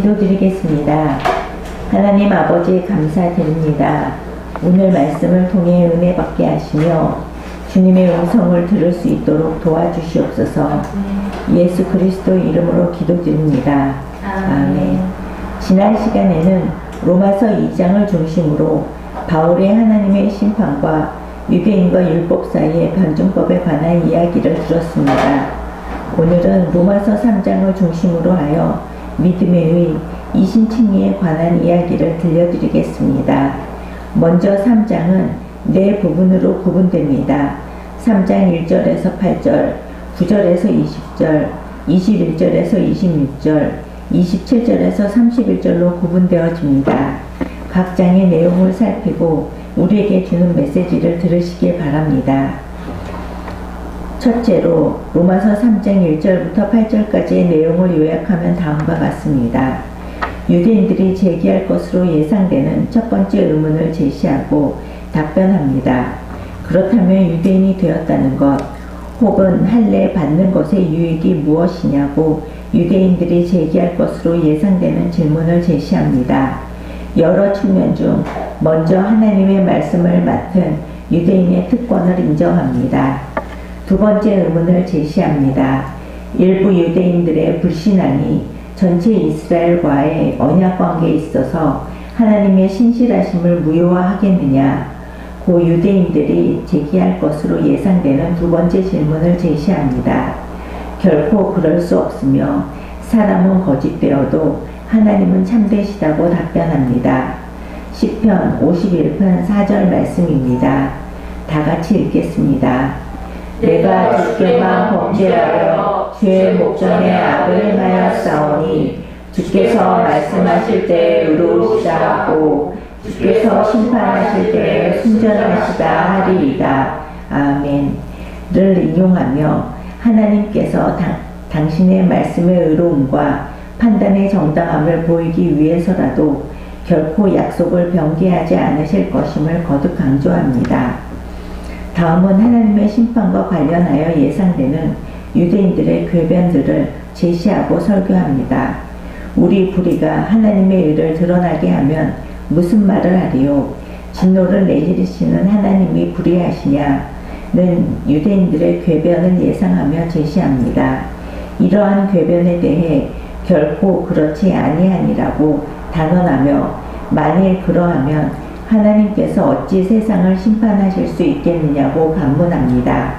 기도드리겠습니다. 하나님 아버지 감사드립니다. 오늘 말씀을 통해 은혜 받게 하시며 주님의 음성을 들을 수 있도록 도와주시옵소서. 예수 그리스도 이름으로 기도드립니다. 아멘. 지난 시간에는 로마서 2장을 중심으로 바울의 하나님의 심판과 유대인과 율법 사이의 변증법에 관한 이야기를 들었습니다. 오늘은 로마서 3장을 중심으로 하여 믿음의 의, 이신칭의에 관한 이야기를 들려드리겠습니다. 먼저 3장은 네 부분으로 구분됩니다. 3장 1절에서 8절, 9절에서 20절, 21절에서 26절, 27절에서 31절로 구분되어집니다. 각 장의 내용을 살피고 우리에게 주는 메시지를 들으시길 바랍니다. 첫째로 로마서 3장 1절부터 8절까지의 내용을 요약하면 다음과 같습니다. 유대인들이 제기할 것으로 예상되는 첫 번째 의문을 제시하고 답변합니다. 그렇다면 유대인이 되었다는 것 혹은 할례 받는 것의 유익이 무엇이냐고 유대인들이 제기할 것으로 예상되는 질문을 제시합니다. 여러 측면 중 먼저 하나님의 말씀을 맡은 유대인의 특권을 인정합니다. 두 번째 의문을 제시합니다. 일부 유대인들의 불신앙이 전체 이스라엘과의 언약 관계에 있어서 하나님의 신실하심을 무효화하겠느냐, 고 유대인들이 제기할 것으로 예상되는 두 번째 질문을 제시합니다. 결코 그럴 수 없으며 사람은 거짓되어도 하나님은 참되시다고 답변합니다. 시편 51편 4절 말씀입니다. 다 같이 읽겠습니다. 내가 주께만 범죄하여 주의 목전에 악을 행하였사오니 주께서 말씀하실 때 의로우시다 하고 주께서 심판하실 때 순전하시다 하리이다. 아멘. 를 인용하며 하나님께서 당신의 말씀의 의로움과 판단의 정당함을 보이기 위해서라도 결코 약속을 변개하지 않으실 것임을 거듭 강조합니다. 다음은 하나님의 심판과 관련하여 예상되는 유대인들의 궤변들을 제시하고 설교합니다. 우리 불의가 하나님의 의를 드러나게 하면 무슨 말을 하리요? 진노를 내리시는 하나님이 불의하시냐는 유대인들의 궤변을 예상하며 제시합니다. 이러한 궤변에 대해 결코 그렇지 아니하니라고 단언하며 만일 그러하면 하나님께서 어찌 세상을 심판하실 수 있겠느냐고 반문합니다.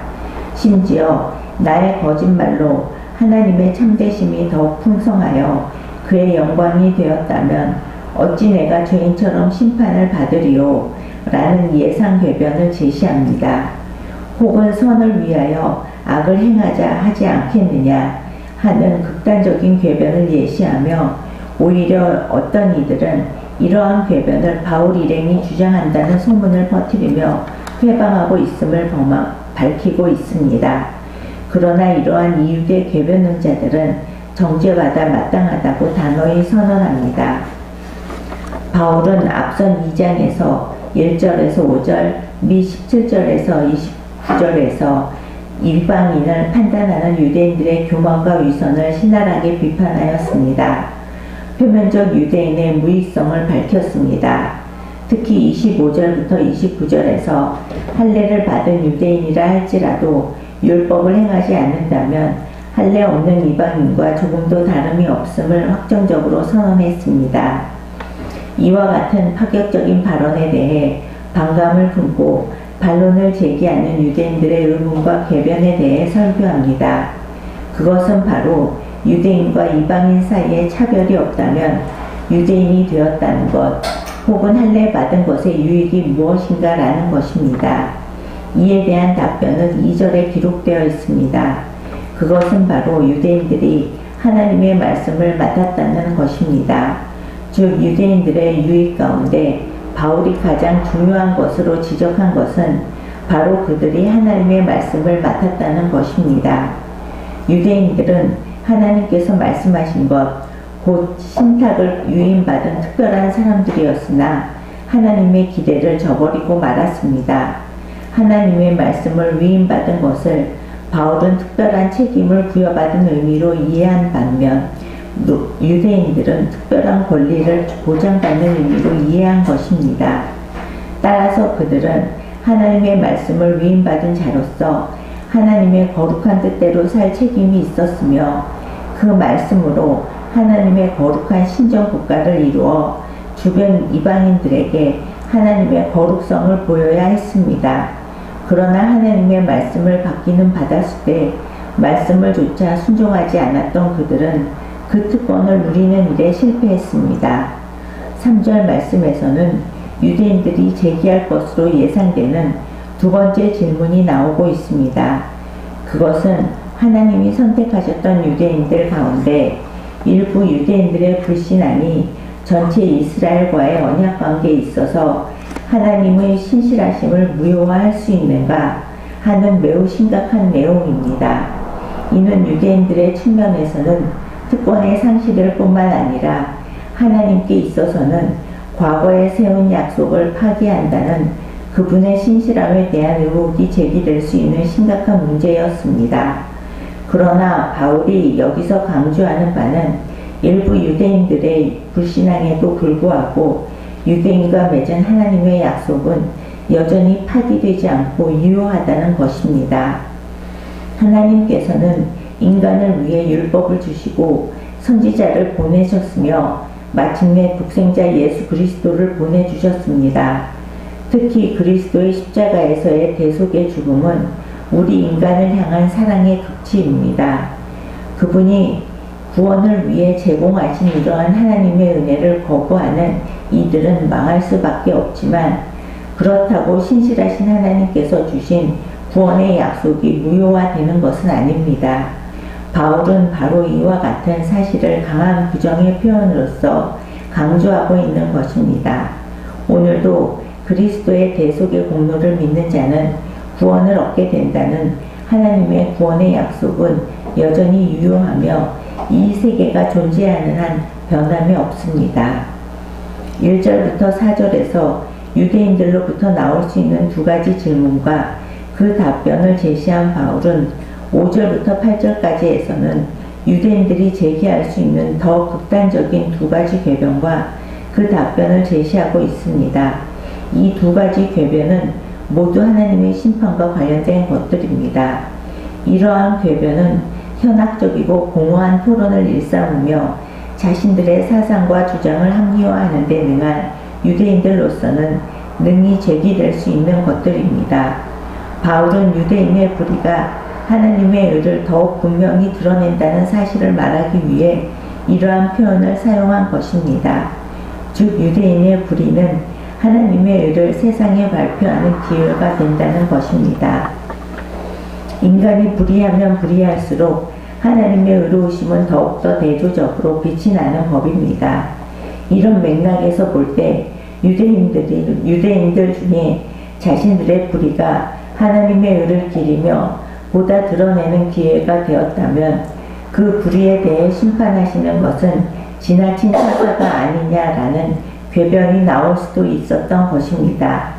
심지어 나의 거짓말로 하나님의 참되심이 더욱 풍성하여 그의 영광이 되었다면 어찌 내가 죄인처럼 심판을 받으리요? 라는 예상 궤변을 제시합니다. 혹은 선을 위하여 악을 행하자 하지 않겠느냐 하는 극단적인 궤변을 예시하며 오히려 어떤 이들은 이러한 궤변을 바울 일행이 주장한다는 소문을 퍼뜨리며 회방하고 있음을 밝히고 있습니다. 그러나 이러한 이유의 궤변론자들은 정죄받아 마땅하다고 단호히 선언합니다. 바울은 앞선 2장에서 1절에서 5절 및 17절에서 29절에서 이방인을 판단하는 유대인들의 교만과 위선을 신랄하게 비판하였습니다. 표면적 유대인의 무익성을 밝혔습니다. 특히 25절부터 29절에서 할례를 받은 유대인이라 할지라도 율법을 행하지 않는다면 할례 없는 이방인과 조금도 다름이 없음을 확정적으로 선언했습니다. 이와 같은 파격적인 발언에 대해 반감을 품고 반론을 제기하는 유대인들의 의문과 궤변에 대해 설교합니다. 그것은 바로 유대인과 이방인 사이에 차별이 없다면 유대인이 되었다는 것 혹은 할례 받은 것의 유익이 무엇인가 라는 것입니다. 이에 대한 답변은 2절에 기록되어 있습니다. 그것은 바로 유대인들이 하나님의 말씀을 맡았다는 것입니다. 즉 유대인들의 유익 가운데 바울이 가장 중요한 것으로 지적한 것은 바로 그들이 하나님의 말씀을 맡았다는 것입니다. 유대인들은 하나님께서 말씀하신 것, 곧 신탁을 유인받은 특별한 사람들이었으나 하나님의 기대를 저버리고 말았습니다. 하나님의 말씀을 위임받은 것을 바울은 특별한 책임을 부여받은 의미로 이해한 반면 유대인들은 특별한 권리를 보장받는 의미로 이해한 것입니다. 따라서 그들은 하나님의 말씀을 위임받은 자로서 하나님의 거룩한 뜻대로 살 책임이 있었으며 그 말씀으로 하나님의 거룩한 신정 국가를 이루어 주변 이방인들에게 하나님의 거룩성을 보여야 했습니다. 그러나 하나님의 말씀을 받기는 받았을 때 말씀을 조차 순종하지 않았던 그들은 그 특권을 누리는 일에 실패했습니다. 3절 말씀에서는 유대인들이 제기할 것으로 예상되는 두 번째 질문이 나오고 있습니다. 그것은 하나님이 선택하셨던 유대인들 가운데 일부 유대인들의 불신앙이 전체 이스라엘과의 언약 관계에 있어서 하나님의 신실하심을 무효화할 수 있는가 하는 매우 심각한 내용입니다. 이는 유대인들의 측면에서는 특권의 상실일 뿐만 아니라 하나님께 있어서는 과거에 세운 약속을 파기한다는 그분의 신실함에 대한 의혹이 제기될 수 있는 심각한 문제였습니다. 그러나 바울이 여기서 강조하는 바는 일부 유대인들의 불신앙에도 불구하고 유대인과 맺은 하나님의 약속은 여전히 파기되지 않고 유효하다는 것입니다. 하나님께서는 인간을 위해 율법을 주시고 선지자를 보내셨으며 마침내 독생자 예수 그리스도를 보내주셨습니다. 특히 그리스도의 십자가에서의 대속의 죽음은 우리 인간을 향한 사랑의 극치입니다. 그분이 구원을 위해 제공하신 이러한 하나님의 은혜를 거부하는 이들은 망할 수밖에 없지만 그렇다고 신실하신 하나님께서 주신 구원의 약속이 무효화되는 것은 아닙니다. 바울은 바로 이와 같은 사실을 강한 부정의 표현으로서 강조하고 있는 것입니다. 오늘도 그리스도의 대속의 공로를 믿는 자는 구원을 얻게 된다는 하나님의 구원의 약속은 여전히 유효하며 이 세계가 존재하는 한 변함이 없습니다. 1절부터 4절에서 유대인들로부터 나올 수 있는 두 가지 질문과 그 답변을 제시한 바울은 5절부터 8절까지에서는 유대인들이 제기할 수 있는 더 극단적인 두 가지 궤변과 그 답변을 제시하고 있습니다. 이 두 가지 궤변은 모두 하나님의 심판과 관련된 것들입니다. 이러한 궤변은 현학적이고 공허한 토론을 일삼으며 자신들의 사상과 주장을 합리화하는 데 능한 유대인들로서는 능히 제기될 수 있는 것들입니다. 바울은 유대인의 불의가 하나님의 의를 더욱 분명히 드러낸다는 사실을 말하기 위해 이러한 표현을 사용한 것입니다. 즉 유대인의 불의는 하나님의 의를 세상에 발표하는 기회가 된다는 것입니다. 인간이 불의하면 불의할수록 하나님의 의로우심은 더욱더 대조적으로 빛이 나는 법입니다. 이런 맥락에서 볼 때 유대인들 중에 자신들의 불의가 하나님의 의를 기리며 보다 드러내는 기회가 되었다면 그 불의에 대해 심판하시는 것은 지나친 사과가 아니냐라는 궤변이 나올 수도 있었던 것입니다.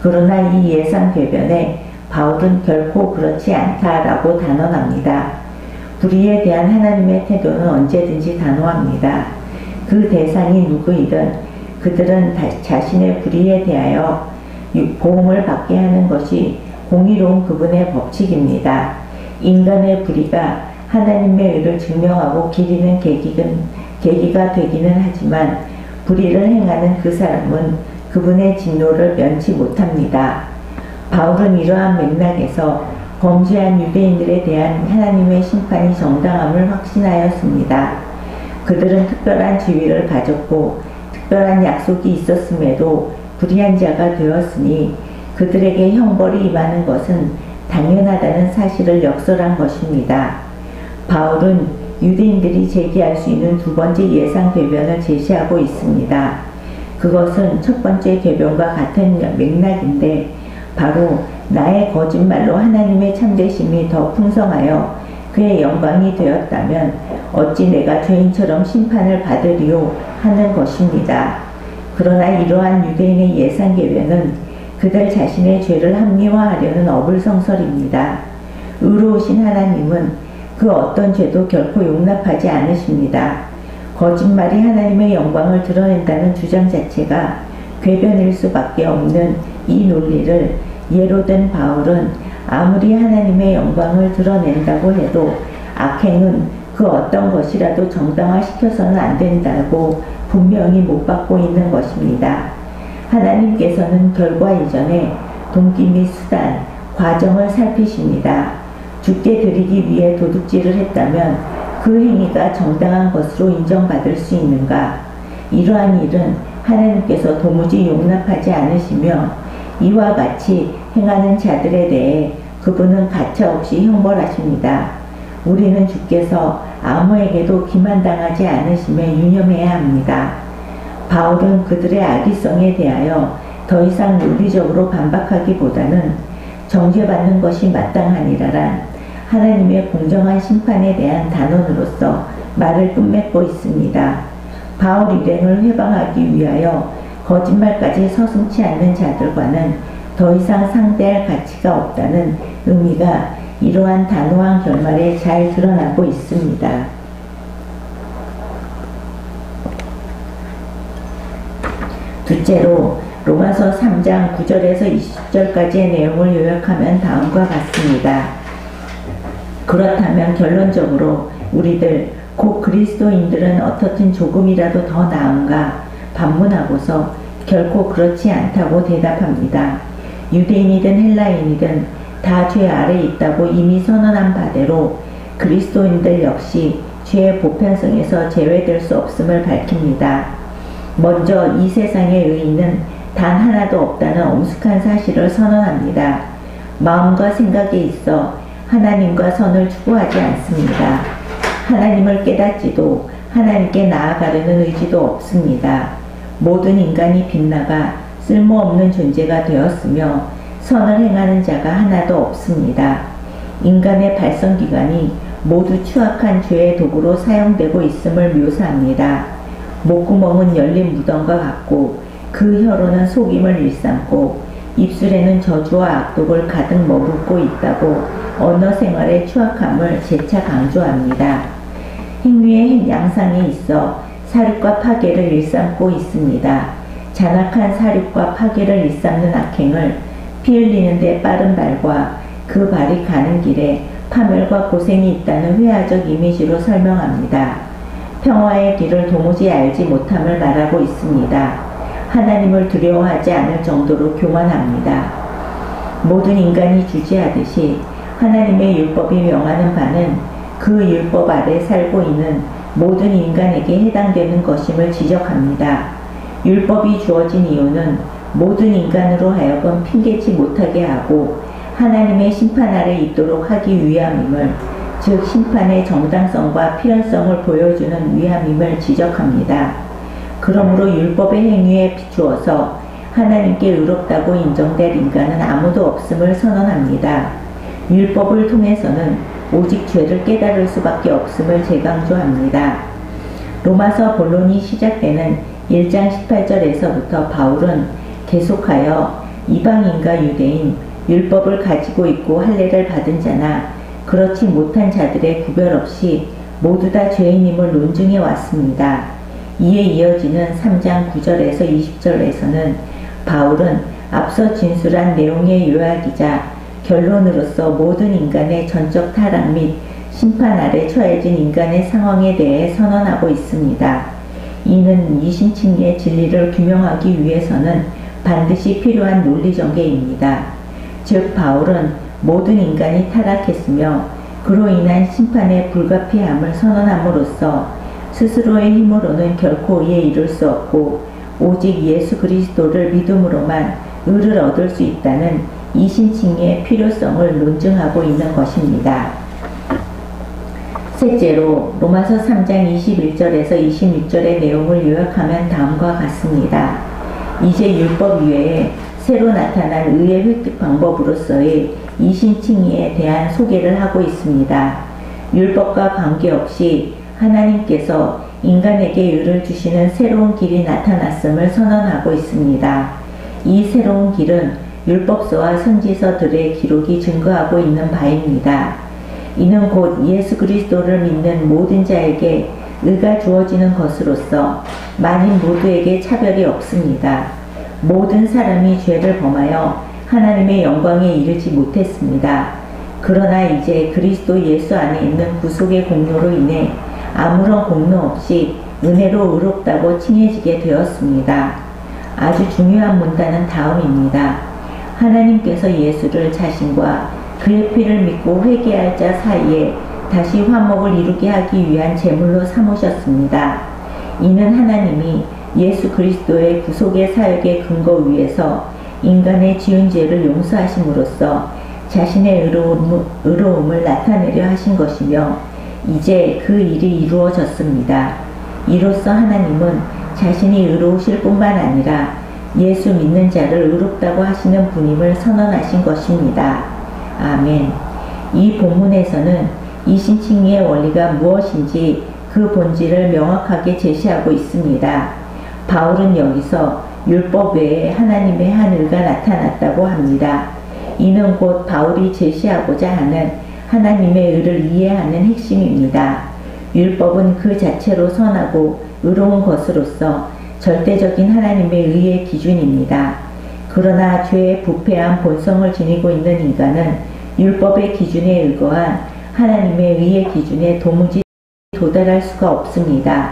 그러나 이 예상 궤변에 바울은 결코 그렇지 않다라고 단언합니다. 불의에 대한 하나님의 태도는 언제든지 단호합니다. 그 대상이 누구이든 그들은 자신의 불의에 대하여 보응을 받게 하는 것이 공의로운 그분의 법칙입니다. 인간의 불의가 하나님의 의를 증명하고 기리는 계기가 되기는 하지만 불의를 행하는 그 사람은 그분의 진노를 면치 못합니다. 바울은 이러한 맥락에서 범죄한 유대인들에 대한 하나님의 심판이 정당함을 확신하였습니다. 그들은 특별한 지위를 가졌고 특별한 약속이 있었음에도 불의한 자가 되었으니 그들에게 형벌이 임하는 것은 당연하다는 사실을 역설한 것입니다. 바울은 유대인들이 제기할 수 있는 두 번째 예상 궤변을 제시하고 있습니다. 그것은 첫 번째 궤변과 같은 맥락인데 바로 나의 거짓말로 하나님의 참되심이 더 풍성하여 그의 영광이 되었다면 어찌 내가 죄인처럼 심판을 받으리요 하는 것입니다. 그러나 이러한 유대인의 예상 궤변은 그들 자신의 죄를 합리화하려는 어불성설입니다. 의로우신 하나님은 그 어떤 죄도 결코 용납하지 않으십니다. 거짓말이 하나님의 영광을 드러낸다는 주장 자체가 궤변일 수밖에 없는 이 논리를 예로 든 바울은 아무리 하나님의 영광을 드러낸다고 해도 악행은 그 어떤 것이라도 정당화시켜서는 안 된다고 분명히 못 받고 있는 것입니다. 하나님께서는 결과 이전에 동기 및 수단, 과정을 살피십니다. 죽게 드리기 위해 도둑질을 했다면 그 행위가 정당한 것으로 인정받을 수 있는가? 이러한 일은 하나님께서 도무지 용납하지 않으시며 이와 같이 행하는 자들에 대해 그분은 가차없이 형벌하십니다. 우리는 주께서 아무에게도 기만당하지 않으심에 유념해야 합니다. 바울은 그들의 악의성에 대하여 더 이상 논리적으로 반박하기보다는 정죄받는 것이 마땅하니라란 하나님의 공정한 심판에 대한 단언으로서 말을 끝맺고 있습니다. 바울 일행을 회방하기 위하여 거짓말까지 서슴지 않는 자들과는 더 이상 상대할 가치가 없다는 의미가 이러한 단호한 결말에 잘 드러나고 있습니다. 둘째로 로마서 3장 9절에서 20절까지의 내용을 요약하면 다음과 같습니다. 그렇다면 결론적으로 우리들 곧 그리스도인들은 어떻든 조금이라도 더 나은가 반문하고서 결코 그렇지 않다고 대답합니다. 유대인이든 헬라인이든 다 죄 아래 있다고 이미 선언한 바대로 그리스도인들 역시 죄의 보편성에서 제외될 수 없음을 밝힙니다. 먼저 이 세상의 의인은 단 하나도 없다는 엄숙한 사실을 선언합니다. 마음과 생각에 있어 하나님과 선을 추구하지 않습니다. 하나님을 깨닫지도 하나님께 나아가려는 의지도 없습니다. 모든 인간이 빗나가 쓸모없는 존재가 되었으며 선을 행하는 자가 하나도 없습니다. 인간의 발성기관이 모두 추악한 죄의 도구로 사용되고 있음을 묘사합니다. 목구멍은 열린 무덤과 같고 그 혀로는 속임을 일삼고 입술에는 저주와 악독을 가득 머금고 있다고 언어 생활의 추악함을 재차 강조합니다. 행위의 양상에 있어 사륙과 파괴를 일삼고 있습니다. 잔악한 사륙과 파괴를 일삼는 악행을 피 흘리는 데 빠른 발과 그 발이 가는 길에 파멸과 고생이 있다는 회화적 이미지로 설명합니다. 평화의 길을 도무지 알지 못함을 말하고 있습니다. 하나님을 두려워하지 않을 정도로 교만합니다. 모든 인간이 주지하듯이 하나님의 율법이 명하는 바는 그 율법 아래 살고 있는 모든 인간에게 해당되는 것임을 지적합니다. 율법이 주어진 이유는 모든 인간으로 하여금 핑계치 못하게 하고 하나님의 심판 아래 있도록 하기 위함임을, 즉 심판의 정당성과 필연성을 보여주는 위함임을 지적합니다. 그러므로 율법의 행위에 비추어서 하나님께 의롭다고 인정될 인간은 아무도 없음을 선언합니다. 율법을 통해서는 오직 죄를 깨달을 수밖에 없음을 재강조합니다. 로마서 본론이 시작되는 1장 18절에서부터 바울은 계속하여 이방인과 유대인, 율법을 가지고 있고 할례를 받은 자나 그렇지 못한 자들의 구별 없이 모두 다 죄인임을 논증해 왔습니다. 이에 이어지는 3장 9절에서 20절에서는 바울은 앞서 진술한 내용의 요약이자 결론으로서 모든 인간의 전적 타락 및 심판 아래 처해진 인간의 상황에 대해 선언하고 있습니다. 이는 이신칭의 진리를 규명하기 위해서는 반드시 필요한 논리전개입니다. 즉 바울은 모든 인간이 타락했으며 그로 인한 심판의 불가피함을 선언함으로써 스스로의 힘으로는 결코 이에 이를 수 없고 오직 예수 그리스도를 믿음으로만 의를 얻을 수 있다는 이신칭의 필요성을 논증하고 있는 것입니다. 셋째로 로마서 3장 21절에서 26절의 내용을 요약하면 다음과 같습니다. 이제 율법 이외에 새로 나타난 의의 획득 방법으로서의 이신칭의에 대한 소개를 하고 있습니다. 율법과 관계없이 하나님께서 인간에게 의를 주시는 새로운 길이 나타났음을 선언하고 있습니다. 이 새로운 길은 율법서와 선지서들의 기록이 증거하고 있는 바입니다. 이는 곧 예수 그리스도를 믿는 모든 자에게 의가 주어지는 것으로서 만인 모두에게 차별이 없습니다. 모든 사람이 죄를 범하여 하나님의 영광에 이르지 못했습니다. 그러나 이제 그리스도 예수 안에 있는 구속의 공로로 인해 아무런 공로 없이 은혜로 의롭다고 칭해지게 되었습니다. 아주 중요한 문단은 다음입니다. 하나님께서 예수를 자신과 그의 피를 믿고 회개할 자 사이에 다시 화목을 이루게 하기 위한 제물로 삼으셨습니다. 이는 하나님이 예수 그리스도의 구속의 사역의 근거 위에서 인간의 지은 죄를 용서하심으로써 자신의 의로움을 나타내려 하신 것이며 이제 그 일이 이루어졌습니다. 이로써 하나님은 자신이 의로우실 뿐만 아니라 예수 믿는 자를 의롭다고 하시는 분임을 선언하신 것입니다. 아멘. 이 본문에서는 이신칭의의 원리가 무엇인지 그 본질을 명확하게 제시하고 있습니다. 바울은 여기서 율법 외에 하나님의 한 의가 나타났다고 합니다. 이는 곧 바울이 제시하고자 하는 하나님의 의를 이해하는 핵심입니다. 율법은 그 자체로 선하고 의로운 것으로서 절대적인 하나님의 의의 기준입니다. 그러나 죄의 부패한 본성을 지니고 있는 인간은 율법의 기준에 의거한 하나님의 의의 기준에 도무지 도달할 수가 없습니다.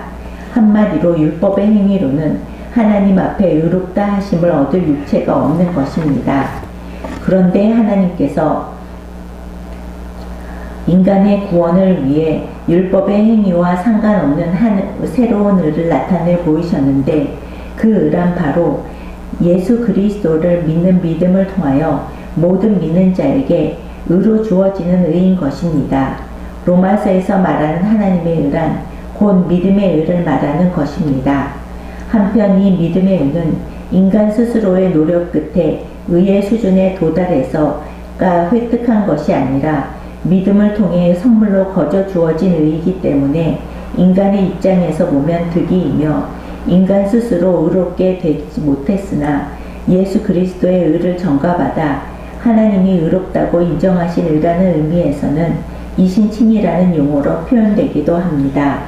한마디로 율법의 행위로는 하나님 앞에 의롭다 하심을 얻을 육체가 없는 것입니다. 그런데 하나님께서 인간의 구원을 위해 율법의 행위와 상관없는 새로운 의를 나타내 보이셨는데 그 의란 바로 예수 그리스도를 믿는 믿음을 통하여 모든 믿는 자에게 의로 주어지는 의인 것입니다. 로마서에서 말하는 하나님의 의란 곧 믿음의 의를 말하는 것입니다. 한편 이 믿음의 의는 인간 스스로의 노력 끝에 의의 수준에 도달해서가 획득한 것이 아니라 믿음을 통해 선물로 거저 주어진 의이기 때문에 인간의 입장에서 보면 득이이며 인간 스스로 의롭게 되지 못했으나 예수 그리스도의 의를 전가받아 하나님이 의롭다고 인정하신 의라는 의미에서는 이신칭의라는 용어로 표현되기도 합니다.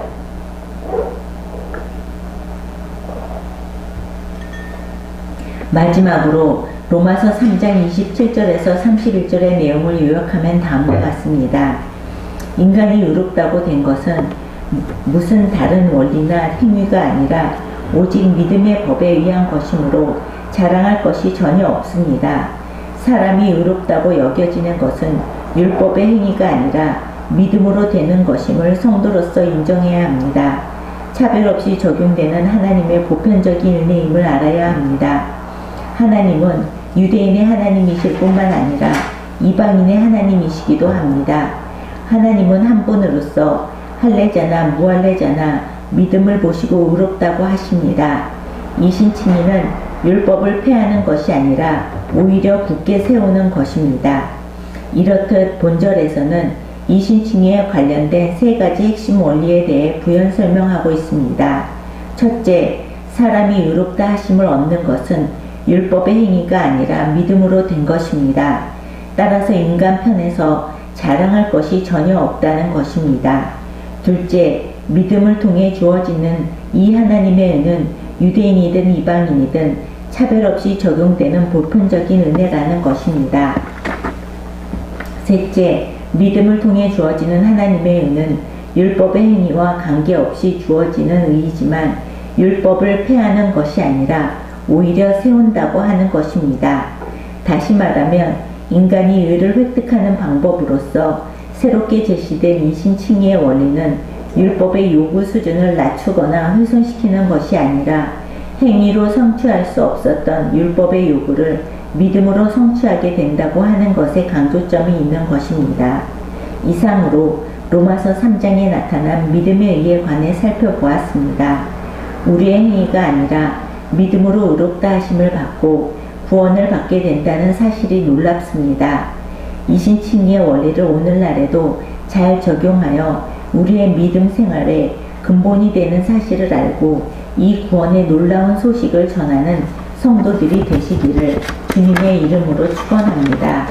마지막으로 로마서 3장 27절에서 31절의 내용을 요약하면 다음과 같습니다. 인간이 의롭다고 된 것은 무슨 다른 원리나 행위가 아니라 오직 믿음의 법에 의한 것이므로 자랑할 것이 전혀 없습니다. 사람이 의롭다고 여겨지는 것은 율법의 행위가 아니라 믿음으로 되는 것임을 성도로서 인정해야 합니다. 차별 없이 적용되는 하나님의 보편적인 은혜임을 알아야 합니다. 하나님은 유대인의 하나님이실 뿐만 아니라 이방인의 하나님이시기도 합니다. 하나님은 한 분으로서 할례자나 무할례자나 믿음을 보시고 의롭다고 하십니다. 이신칭의는 율법을 폐하는 것이 아니라 오히려 굳게 세우는 것입니다. 이렇듯 본절에서는 이신칭의에 관련된 세 가지 핵심 원리에 대해 부연 설명하고 있습니다. 첫째, 사람이 의롭다 하심을 얻는 것은 율법의 행위가 아니라 믿음으로 된 것입니다. 따라서 인간 편에서 자랑할 것이 전혀 없다는 것입니다. 둘째, 믿음을 통해 주어지는 이 하나님의 은은 유대인이든 이방인이든 차별 없이 적용되는 보편적인 은혜라는 것입니다. 셋째, 믿음을 통해 주어지는 하나님의 은은 율법의 행위와 관계없이 주어지는 의이지만 율법을 폐하는 것이 아니라 오히려 세운다고 하는 것입니다. 다시 말하면 인간이 의를 획득하는 방법으로서 새롭게 제시된 이신칭의의 원리는 율법의 요구 수준을 낮추거나 훼손시키는 것이 아니라 행위로 성취할 수 없었던 율법의 요구를 믿음으로 성취하게 된다고 하는 것에 강조점이 있는 것입니다. 이상으로 로마서 3장에 나타난 믿음의 의에 관해 살펴보았습니다. 우리의 행위가 아니라 믿음으로 의롭다 하심을 받고 구원을 받게 된다는 사실이 놀랍습니다. 이신칭의의 원리를 오늘날에도 잘 적용하여 우리의 믿음 생활에 근본이 되는 사실을 알고 이 구원의 놀라운 소식을 전하는 성도들이 되시기를 주님의 이름으로 축원합니다.